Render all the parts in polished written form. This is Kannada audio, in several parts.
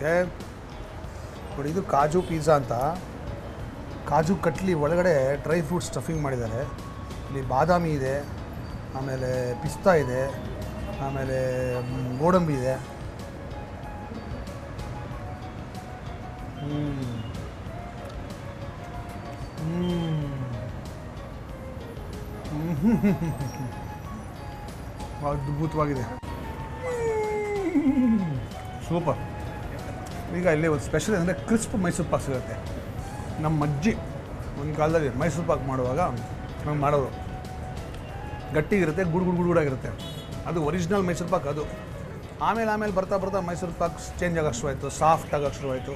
ಓಕೆ ನೋಡಿ, ಇದು ಕಾಜು ಪಿಜ್ಜಾ ಅಂತ. ಕಾಜು ಕಟ್ಲಿ ಒಳಗಡೆ ಡ್ರೈ ಫ್ರೂಟ್ ಸ್ಟಫಿಂಗ್ ಮಾಡಿದ್ದಾರೆ. ಇಲ್ಲಿ ಬಾದಾಮಿ ಇದೆ, ಆಮೇಲೆ ಪಿಸ್ತಾ ಇದೆ, ಆಮೇಲೆ ಗೋಡಂಬಿ ಇದೆ. ಅದ್ಭುತವಾಗಿದೆ, ಸೂಪರ್. ಈಗ ಇಲ್ಲಿ ಒಂದು ಸ್ಪೆಷಲ್ ಅಂದರೆ ಕ್ರಿಸ್ಪ್ ಮೈಸೂರು ಪಾಕ್ ಸಿಗುತ್ತೆ. ನಮ್ಮ ಅಜ್ಜಿ ಒಂದು ಕಾಲದಲ್ಲಿ ಮೈಸೂರು ಪಾಕ್ ಮಾಡುವಾಗ ನಾವು ಮಾಡೋರು, ಗಟ್ಟಿಗಿರುತ್ತೆ, ಗುಡುಗುಡಾಗಿರುತ್ತೆ. ಅದು ಒರಿಜಿನಲ್ ಮೈಸೂರು ಪಾಕ್ ಅದು. ಆಮೇಲೆ ಬರ್ತಾ ಬರ್ತಾ ಮೈಸೂರು ಪಾಕ್ ಚೇಂಜ್ ಆಗೋಕ್ಕೆ ಶುರುವಾಯಿತು, ಸಾಫ್ಟ್ ಆಗೋಕ್ಕೆ ಶುರುವಾಯಿತು,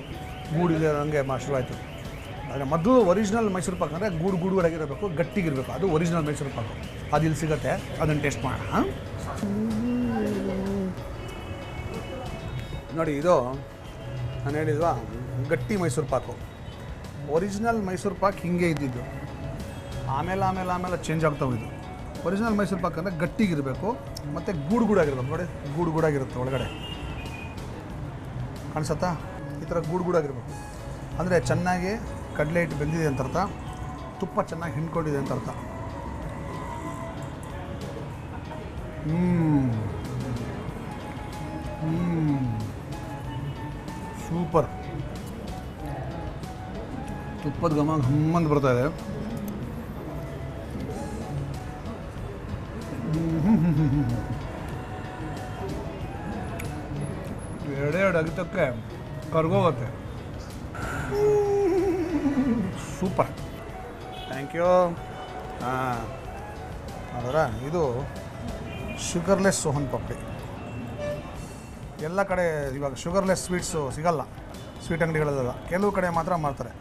ಗೂಡಿದೆ ಹಂಗೆ ಶುರುವಾಯಿತು. ಆದರೆ ಮೊದಲು ಒರಿಜಿನಲ್ ಮೈಸೂರು ಪಾಕ್ ಅಂದರೆ ಗೂಡಾಗಿರಬೇಕು, ಗಟ್ಟಿಗಿರಬೇಕು. ಅದು ಒರಿಜಿನಲ್ ಮೈಸೂರು ಪಾಕು. ಅದು ಇಲ್ಲಿ ಸಿಗುತ್ತೆ, ಅದನ್ನು ಟೇಸ್ಟ್ ಮಾಡೋಣ. ನೋಡಿ, ಇದು ನಾನು ಹೇಳಿದ್ವಾ ಗಟ್ಟಿ ಮೈಸೂರು ಪಾಕು. ಒರಿಜಿನಲ್ ಮೈಸೂರು ಪಾಕ್ ಹಿಂಗೆ ಇದ್ದಿದ್ದು, ಆಮೇಲೆ ಚೇಂಜ್ ಆಗ್ತಾ ಹೋಗಿದ್ದು. ಒರಿಜಿನಲ್ ಮೈಸೂರು ಪಾಕ್ ಅಂದರೆ ಗಟ್ಟಿಗಿರಬೇಕು ಮತ್ತು ಗೂಡಾಗಿರ್ಬೇಕು. ನೋಡಿ, ಗೂಡಾಗಿರುತ್ತೆ ಒಳಗಡೆ, ಕಾಣಿಸತ್ತಾ? ಈ ಥರ ಗೂಡಾಗಿರ್ಬೇಕು ಅಂದರೆ ಚೆನ್ನಾಗಿ ಕಡಲೆ ಹಿಟ್ಟು ಬೆಂದಿದೆ ಅಂತ ಅರ್ಥ, ತುಪ್ಪ ಚೆನ್ನಾಗಿ ಹಿಂಡ್ಕೊಂಡಿದೆ ಅಂತ ಅರ್ಥ. ಸೂಪರ್. ತುಪ್ಪದ ಘಮ ಹಮ್ಮಂದು ಬರ್ತಾ ಇದೆ. ಎರಡು ಅಗಿತಕ್ಕೆ ಕರ್ಗೋಗುತ್ತೆ. Super, thank you. ಅದರ ಇದು ಶುಗರ್ಲೆಸ್ ಸೋಹನ್ ಪಾಪಡಿ. ಎಲ್ಲ ಕಡೆ ಇವಾಗ ಶುಗರ್ಲೆಸ್ ಸ್ವೀಟ್ಸು ಸಿಗಲ್ಲ, ಸ್ವೀಟ್ ಅಂಗಡಿಗಳಲ್ಲ, ಕೆಲವು ಕಡೆ ಮಾತ್ರ ಮಾಡ್ತಾರೆ.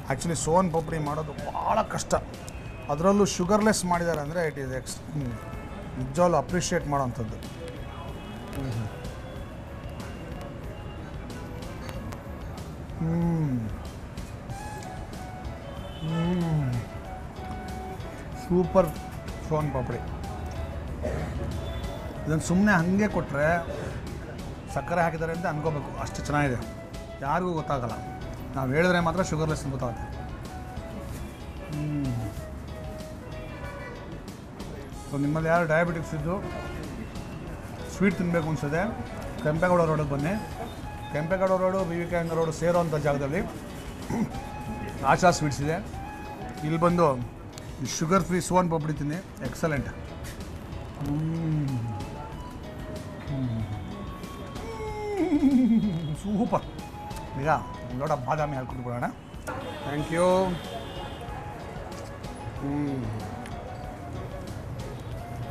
ಆ್ಯಕ್ಚುಲಿ ಸೋಹನ್ ಪಾಪಡಿ ಮಾಡೋದು ಭಾಳ ಕಷ್ಟ, ಅದರಲ್ಲೂ ಶುಗರ್ಲೆಸ್ ಮಾಡಿದ್ದಾರೆ ಅಂದರೆ ಇಟ್ ಈಸ್ ನಿಜವಾಗ್ಲೂ ಅಪ್ರಿಷಿಯೇಟ್ ಮಾಡೋವಂಥದ್ದು. ಸೂಪರ್ ಸೋನ್ ಪಾಪಡಿ. ಇದನ್ನು ಸುಮ್ಮನೆ ಹಾಗೆ ಕೊಟ್ಟರೆ ಸಕ್ಕರೆ ಹಾಕಿದ್ದಾರೆ ಅಂತ ಅನ್ಕೋಬೇಕು, ಅಷ್ಟು ಚೆನ್ನಾಗಿದೆ. ಯಾರಿಗೂ ಗೊತ್ತಾಗಲ್ಲ, ನಾವು ಹೇಳಿದ್ರೆ ಮಾತ್ರ ಶುಗರ್ಲೆಸ್ ಅಂತ ಗೊತ್ತಾಗುತ್ತೆ. ಸೊ ನಿಮ್ಮಲ್ಲಿ ಯಾರು ಡಯಾಬಿಟಿಕ್ಸ್ ಇದ್ದು ಸ್ವೀಟ್ ತಿನ್ನಬೇಕು ಅನಿಸಿದೆ, ಕೆಂಪೇಗೌಡ ರೋಡಿಗೆ ಬನ್ನಿ. ಕೆಂಪೇಗೌಡ ರೋಡು ವಿವೇಕಾನಂದ ರೋಡು ಸೇರೋ ಅಂಥ ಜಾಗದಲ್ಲಿ ಆಶಾ ಸ್ವೀಟ್ಸ್ ಇದೆ. ಇಲ್ಲಿ ಬಂದು ಶುಗರ್ ಫ್ರೀ ಸೋನ್ ಪಾಪಡಿ ತಿನ್ನಿ, ಎಕ್ಸಲೆಂಟ್. ಸೂಪರ್. ಈಗ ಒಂದು ಲೋಟ ಬಾದಾಮಿ ಹಾಕ್ಕೊಂಡು ಬಿಡೋಣ. Thank you.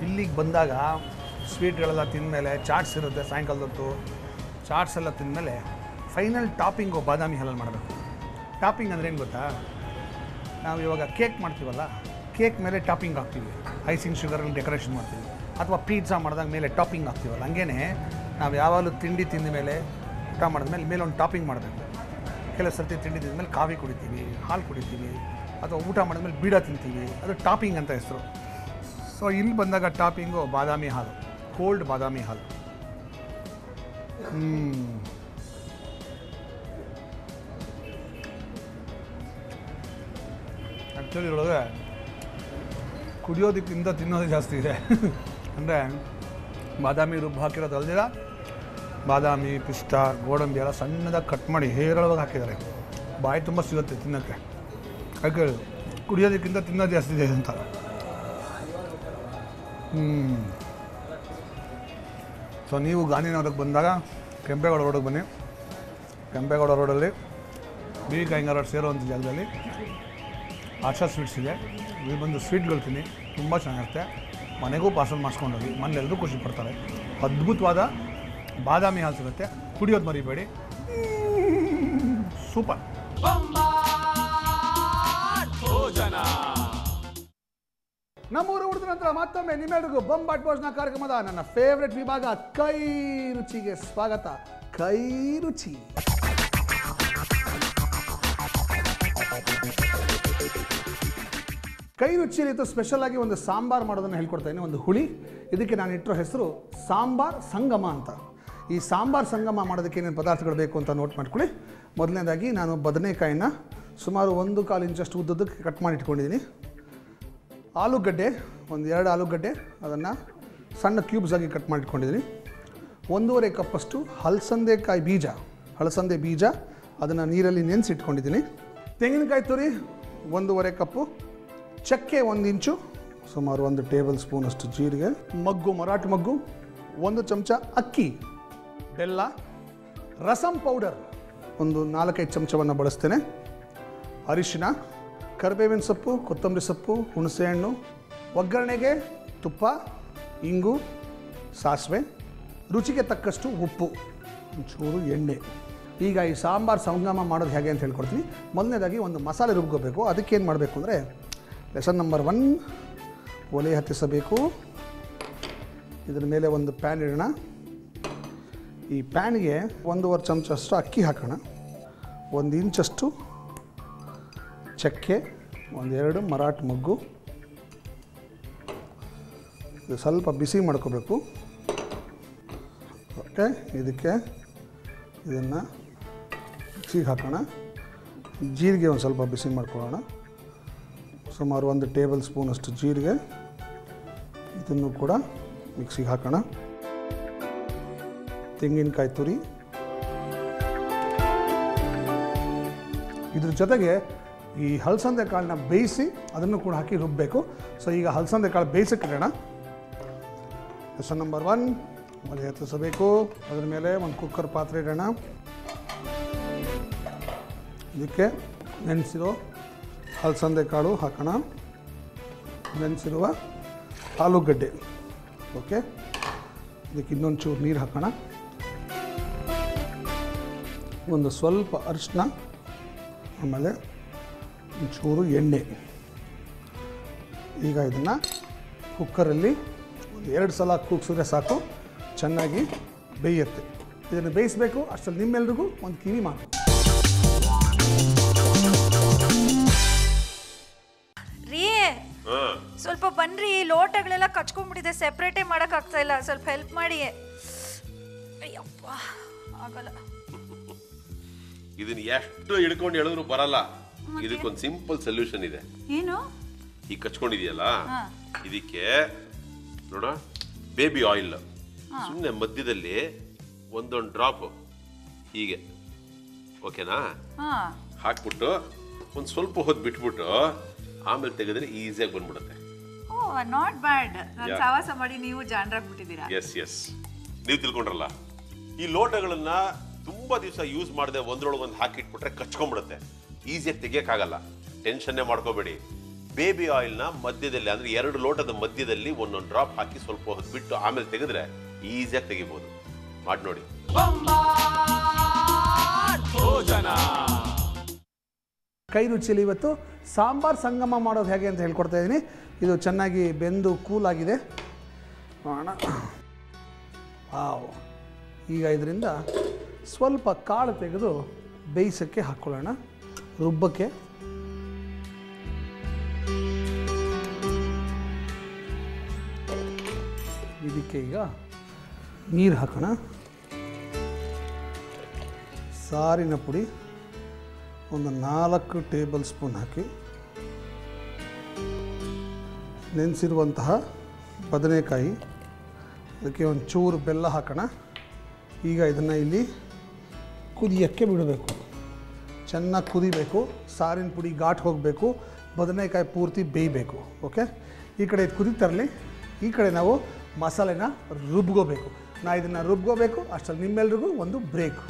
ಇಲ್ಲಿಗೆ ಬಂದಾಗ ಸ್ವೀಟ್ಗಳೆಲ್ಲ ತಿಂದಮೇಲೆ ಚಾಟ್ಸ್ ಇರುತ್ತೆ, ಸಾಯಂಕಾಲದೊತ್ತು ಚಾಟ್ಸ್ ಎಲ್ಲ ತಿಂದಮೇಲೆ ಫೈನಲ್ ಟಾಪಿಂಗು ಬಾದಾಮಿ ಹಾಲಲ್ಲಿ ಮಾಡಬೇಕು. ಟಾಪಿಂಗ್ ಅಂದರೆ ಏನು ಗೊತ್ತಾ, ನಾವು ಇವಾಗ ಕೇಕ್ ಮಾಡ್ತೀವಲ್ಲ, ಕೇಕ್ ಮೇಲೆ ಟಾಪಿಂಗ್ ಹಾಕ್ತೀವಿ, ಐಸಿಂಗ್ ಶುಗರಲ್ಲಿ ಡೆಕೋರೇಷನ್ ಮಾಡ್ತೀವಿ. ಅಥವಾ ಪಿಜ್ಜಾ ಮಾಡಿದಾಗ ಮೇಲೆ ಟಾಪಿಂಗ್ ಹಾಕ್ತೀವಲ್ಲ, ಹಂಗೇ ನಾವು ಯಾವಾಗಲೂ ತಿಂಡಿ ತಿಂದ ಮೇಲೆ ಊಟ ಮಾಡಿದ್ಮೇಲೆ ಮೇಲೆ ಒಂದು ಟಾಪಿಂಗ್ ಮಾಡಬೇಕು. ಕೆಲವು ಸರ್ತಿ ತಿಂಡಿ ತಿಂದ ಮೇಲೆ ಕಾಫಿ ಕುಡಿತೀವಿ, ಹಾಲು ಕುಡಿತೀವಿ, ಅಥವಾ ಊಟ ಮಾಡಿದ್ಮೇಲೆ ಬೀಡ ತಿಂತೀವಿ, ಅದು ಟಾಪಿಂಗ್ ಅಂತ ಹೆಸರು. ಸೊ ಇಲ್ಲಿ ಬಂದಾಗ ಟಾಪಿಂಗು ಬಾದಾಮಿ ಹಾಲು, ಕೋಲ್ಡ್ ಬಾದಾಮಿ ಹಾಲು. ಆ್ಯಕ್ಚುಲಿ ಇರೊಳಗೆ ಕುಡಿಯೋದಕ್ಕಿಂತ ತಿನ್ನೋದೇ ಜಾಸ್ತಿ ಇದೆ. ಅಂದರೆ ಬಾದಾಮಿ ರುಬ್ಬು ಹಾಕಿರೋದು ಅಲ್ದಿರ, ಬಾದಾಮಿ, ಪಿಸ್ತಾ, ಗೋಡಂಬಿ ಎಲ್ಲ ಸಣ್ಣದಾಗಿ ಕಟ್ ಮಾಡಿ ಹೇರಳವಾಗಿ ಹಾಕಿದ್ದಾರೆ. ಬಾಯಿ ತುಂಬ ಸಿಗುತ್ತೆ ತಿನ್ನೋಕ್ಕೆ. ಹಾಗೆ ಕುಡಿಯೋದಕ್ಕಿಂತ ತಿನ್ನೋದು ಜಾಸ್ತಿ ಇದೆ ಅಂತ. ಸೊ ನೀವು ಗಾಂಧಿನಗರಕ್ಕೆ ಬಂದಾಗ ಕೆಂಪೇಗೌಡ ರೋಡಿಗೆ ಬನ್ನಿ. ಕೆಂಪೇಗೌಡ ರೋಡಲ್ಲಿ ವಿವೇಕಾನಂದ ರೋಡ್ ಸೇರುವಂಥ ಜಾಗದಲ್ಲಿ ಆಶಾ ಸ್ವೀಟ್ಸ್ ಇದೆ. ಇಲ್ಲಿ ಬಂದು ಸ್ವೀಟ್ಗಳು ತಿನ್ನಿ, ತುಂಬ ಚೆನ್ನಾಗಿರುತ್ತೆ. ಮನೆಗೂ ಪಾರ್ಸಲ್ ಮಾಡಿಸ್ಕೊಂಡೋಗಿ, ಮನೆಯೆಲ್ಲರೂ ಖುಷಿ ಪಡ್ತಾರೆ. ಅದ್ಭುತವಾದ ಬಾದಾಮಿ ಹಾಲು ಸಿಗುತ್ತೆ, ಕುಡಿಯೋದು ಮರಿಬೇಡಿ. ಸೂಪರ್. ನಮ್ಮೂರು ಉಳಿದ ನಂತರ ಮತ್ತೊಮ್ಮೆ ನಿಮ್ಮೆಲ್ಲರಿಗೂ ಬೊಂಬಾಟ್ ಭೋಜನ ಕಾರ್ಯಕ್ರಮದ ನನ್ನ ಫೇವ್ರೆಟ್ ವಿಭಾಗ ಕೈ ರುಚಿಗೆ ಸ್ವಾಗತ. ಕೈ ರುಚಿ. ಕೈ ರುಚಿಯಲ್ಲಿ ಇದು ಸ್ಪೆಷಲ್ ಆಗಿ ಒಂದು ಸಾಂಬಾರ್ ಮಾಡೋದನ್ನು ಹೇಳ್ಕೊಡ್ತಾ ಇದ್ದೀನಿ. ಒಂದು ಹುಳಿ, ಇದಕ್ಕೆ ನಾನು ಇಟ್ಟಿರೋ ಹೆಸರು ಸಾಂಬಾರ್ ಸಂಗಮ ಅಂತ. ಈ ಸಾಂಬಾರು ಸಂಗಮ ಮಾಡೋದಕ್ಕೆ ಏನೇನು ಪದಾರ್ಥಗಳು ಬೇಕು ಅಂತ ನೋಟ್ ಮಾಡ್ಕೊಳ್ಳಿ. ಮೊದಲನೇದಾಗಿ ನಾನು ಬದನೆಕಾಯಿನ ಸುಮಾರು 1/4 ಇಂಚಷ್ಟು ಉದ್ದಕ್ಕೆ ಕಟ್ ಮಾಡಿ ಇಟ್ಕೊಂಡಿದ್ದೀನಿ. ಆಲೂಗಡ್ಡೆ ಒಂದು 2 ಆಲೂಗಡ್ಡೆ ಅದನ್ನು ಸಣ್ಣ ಕ್ಯೂಬ್ಸ್ ಆಗಿ ಕಟ್ ಮಾಡಿ ಇಟ್ಕೊಂಡಿದ್ದೀನಿ. 1.5 ಕಪ್ಪಷ್ಟು ಹಲಸಂದೆ ಬೀಜ ಅದನ್ನು ನೀರಲ್ಲಿ ನೆನೆಸಿಟ್ಕೊಂಡಿದ್ದೀನಿ. ತೆಂಗಿನಕಾಯಿ ತುರಿ 1.5 ಕಪ್ಪು, ಚಕ್ಕೆ 1 ಇಂಚು, ಸುಮಾರು 1 ಟೇಬಲ್ ಸ್ಪೂನಷ್ಟು ಜೀರಿಗೆ, ಮರಾಠಿ ಮಗ್ಗು, 1 ಚಮಚ ಅಕ್ಕಿ, ಬೆಲ್ಲ, ರಸಂ ಪೌಡರ್ ಒಂದು 4-5 ಚಮಚವನ್ನು ಬಳಸ್ತೇನೆ, ಅರಿಶಿನ, ಕರಿಬೇವಿನ ಸೊಪ್ಪು, ಕೊತ್ತಂಬರಿ ಸೊಪ್ಪು, ಹುಣಸೆಹಣ್ಣು, ಒಗ್ಗರಣೆಗೆ ತುಪ್ಪ, ಇಂಗು, ಸಾಸಿವೆ, ರುಚಿಗೆ ತಕ್ಕಷ್ಟು ಉಪ್ಪು, ಒಂಚೂರು ಎಣ್ಣೆ. ಈಗ ಈ ಸಾಂಬಾರು ಸಂಗಮ ಮಾಡೋದು ಹೇಗೆ ಅಂತ ಹೇಳ್ಕೊಡ್ತೀನಿ. ಮೊದಲನೇದಾಗಿ ಒಂದು ಮಸಾಲೆ ರುಬ್ಕೋಬೇಕು. ಅದಕ್ಕೇನು ಮಾಡಬೇಕು ಅಂದರೆ ಲೆಸನ್ ನಂಬರ್ 1, ಒಲೆ ಹತ್ತಿಸಬೇಕು. ಇದರ ಮೇಲೆ ಒಂದು ಪ್ಯಾನ್ ಇಡೋಣ. ಈ ಪ್ಯಾನ್ಗೆ 1.5 ಚಮಚಷ್ಟು ಅಕ್ಕಿ ಹಾಕೋಣ, 1 ಇಂಚಷ್ಟು ಚಕ್ಕೆ, 1-2 ಮರಾಠಿ ಮೊಗ್ಗು. ಇದು ಸ್ವಲ್ಪ ಬಿಸಿ ಮಾಡ್ಕೋಬೇಕು. ಓಕೆ, ಇದಕ್ಕೆ ಇದನ್ನು ಮಿಕ್ಸಿಗೆ ಹಾಕೋಣ. ಜೀರಿಗೆ ಒಂದು ಸ್ವಲ್ಪ ಬಿಸಿ ಮಾಡ್ಕೊಳ್ಳೋಣ, ಸುಮಾರು 1 ಟೇಬಲ್ ಸ್ಪೂನಷ್ಟು ಜೀರಿಗೆ. ಇದನ್ನು ಕೂಡ ಮಿಕ್ಸಿಗೆ ಹಾಕೋಣ. ತೆಂಗಿನಕಾಯಿ ತುರಿ, ಇದ್ರ ಜೊತೆಗೆ ಈ ಹಲಸಂದೆ ಕಾಳನ್ನ ಬೇಯಿಸಿ ಅದನ್ನು ಕೂಡ ಹಾಕಿ ರುಬ್ಬಬೇಕು. ಸೊ ಈಗ ಹಲಸಂದೆ ಕಾಳು ಬೇಯಿಸಕ್ಕಿಡೋಣ. ಲೆಸನ್ ನಂಬರ್ 1, ಒಲೆ ಹತ್ತಿಸಬೇಕು. ಅದರ ಮೇಲೆ ಒಂದು ಕುಕ್ಕರ್ ಪಾತ್ರೆ ಇಡೋಣ. ಇದಕ್ಕೆ ನೆನೆಸಿರೋ ಹಲಸಂದೆ ಕಾಳು ಹಾಕೋಣ, ನೆನೆಸಿರುವ ಆಲೂಗಡ್ಡೆ. ಓಕೆ, ಇದಕ್ಕೆ ಇನ್ನೊಂದು ಚೂರು ನೀರು ಹಾಕೋಣ, ಒಂದು ಸ್ವಲ್ಪ ಅರಿಶಿನ, ಆಮೇಲೆ ಒಂಚೂರು ಎಣ್ಣೆ. ಈಗ ಇದನ್ನು ಕುಕ್ಕರಲ್ಲಿ 2 ಸಲ ಕೂಗಿಸಿದ್ರೆ ಸಾಕು, ಚೆನ್ನಾಗಿ ಬೇಯುತ್ತೆ. ಇದನ್ನು ಬೇಯಿಸಬೇಕು. ಅಷ್ಟರಲ್ಲಿ ನಿಮ್ಮೆಲ್ರಿಗೂ ಒಂದು ಕಿವಿ ಮಾತು. ರೀ ಸ್ವಲ್ಪ ಬನ್ರಿ, ಲೋಟಗಳೆಲ್ಲ ಕಚ್ಕೊಂಡ್ಬಿಟ್ಟಿದೆ, ಸೆಪ್ರೇಟೇ ಮಾಡೋಕ್ಕಾಗ್ತಾ ಇಲ್ಲ, ಸ್ವಲ್ಪ ಹೆಲ್ಪ್ ಮಾಡಿ. ಅಯ್ಯಪ್ಪ ಆಗಲ್ಲ. ಇದನ್ನ ಎಷ್ಟು ಹಿಡ್ಕೊಂಡು ಹೇಳಿದ್ರು ಬರಲ್ಲ. ಇದಕ್ಕೊಂದು ಸಿಂಪಲ್ ಸೊಲ್ಯೂಷನ್ ಇದೆ. ಏನು? ಈಗ ಕಚ್ಕೊಂಡಿದೆಯಲ್ಲ, ಇದಕ್ಕೆ ನೋಡ ಬೇಬಿ ಆಯಿಲ್ ಸುಮ್ಮನೆ ಮಧ್ಯದಲ್ಲಿ ಒಂದೊಂದು ಡ್ರಾಪ್ ಹೀಗೆ, ಓಕೆನಾ, ಹಾಕ್ಬಿಟ್ಟು ಒಂದು ಸ್ವಲ್ಪ ಹೊತ್ತು ಬಿಟ್ಬಿಟ್ಟು ಆಮೇಲೆ ತೆಗೆದ್ರೆ ಈಸಿಯಾಗಿ ಬಂದ್ಬಿಡುತ್ತೆ. ಓ, ನಾಟ್ ಬ್ಯಾಡ್. ನಾನು ಸವಾಸ ಮಾಡಿ ನೀವು ಜಾಣರಾಗ್ಬಿಟ್ಟಿದ್ದೀರಾ. ಎಸ್ ನೀವು ತಿಳ್ಕೊಂಡ್ರಲ್ಲ. ಈ ಲೋಟಗಳನ್ನ ತುಂಬಾ ದಿವಸ ಯೂಸ್ ಮಾಡದೆ ಒಂದ್ರೊಳಗೆ ಒಂದು ಹಾಕಿಟ್ಬಿಟ್ರೆ ಕಚ್ಕೊಂಡ್ಬಿಡುತ್ತೆ, ಈಸಿಯಾಗಿ ತೆಗಿಯಕ್ಕಾಗಲ್ಲ. ಟೆನ್ಷನ್ನೇ ಮಾಡ್ಕೋಬೇಡಿ. ಬೇಬಿ ಆಯಿಲ್ನ ಮಧ್ಯದಲ್ಲಿ, ಅಂದರೆ 2 ಲೋಟದ ಮಧ್ಯದಲ್ಲಿ ಒಂದೊಂದು ಡ್ರಾಪ್ ಹಾಕಿ ಸ್ವಲ್ಪ ಹೊತ್ತು ಬಿಟ್ಟು ಆಮೇಲೆ ತೆಗೆದ್ರೆ ಈಸಿಯಾಗಿ ತೆಗಿಬೋದು. ಮಾಡಿ ನೋಡಿ. ಕೈ ರುಚಿಯಲ್ಲಿ ಇವತ್ತು ಸಾಂಬಾರು ಸಂಗಮ ಮಾಡೋದು ಹೇಗೆ ಅಂತ ಹೇಳ್ಕೊಡ್ತಾ ಇದ್ದೀನಿ. ಇದು ಚೆನ್ನಾಗಿ ಬೆಂದು ಕೂಲಾಗಿದೆ. ನೋಡೋಣ. ವಾವ್. ಈಗ ಇದರಿಂದ ಸ್ವಲ್ಪ ಕಾಳು ತೆಗೆದು ಬೇಯಿಸೋಕ್ಕೆ ಹಾಕ್ಕೊಳ್ಳೋಣ, ರುಬ್ಬಕ್ಕೆ. ಇದಕ್ಕೆ ಈಗ ನೀರು ಹಾಕೋಣ. ಸಾರಿನ ಪುಡಿ ಒಂದು 4 ಟೇಬಲ್ ಸ್ಪೂನ್ ಹಾಕಿ, ನೆನೆಸಿರುವಂತಹ ಬದನೆಕಾಯಿ, ಅದಕ್ಕೆ ಒಂದು ಚೂರು ಬೆಲ್ಲ ಹಾಕೋಣ. ಈಗ ಇದನ್ನು ಇಲ್ಲಿ ಕುದಿಯೋಕ್ಕೆ ಬಿಡಬೇಕು. ಚೆನ್ನಾಗಿ ಕುದಿಬೇಕು, ಸಾರಿನ ಪುಡಿ ಘಾಟ್ ಹೋಗಬೇಕು, ಬದನೆಕಾಯಿ ಪೂರ್ತಿ ಬೇಯಬೇಕು. ಓಕೆ, ಈ ಕಡೆ ಇದು ಕುದಿತರಲಿ, ಈ ಕಡೆ ನಾವು ಮಸಾಲೆನ ರುಬ್ಕೋಬೇಕು. ನಾ ಇದನ್ನು ರುಬ್ಕೋಬೇಕು. ಅಷ್ಟರಲ್ಲಿ ನಿಮ್ಮೆಲ್ರಿಗೂ ಒಂದು ಬ್ರೇಕ್.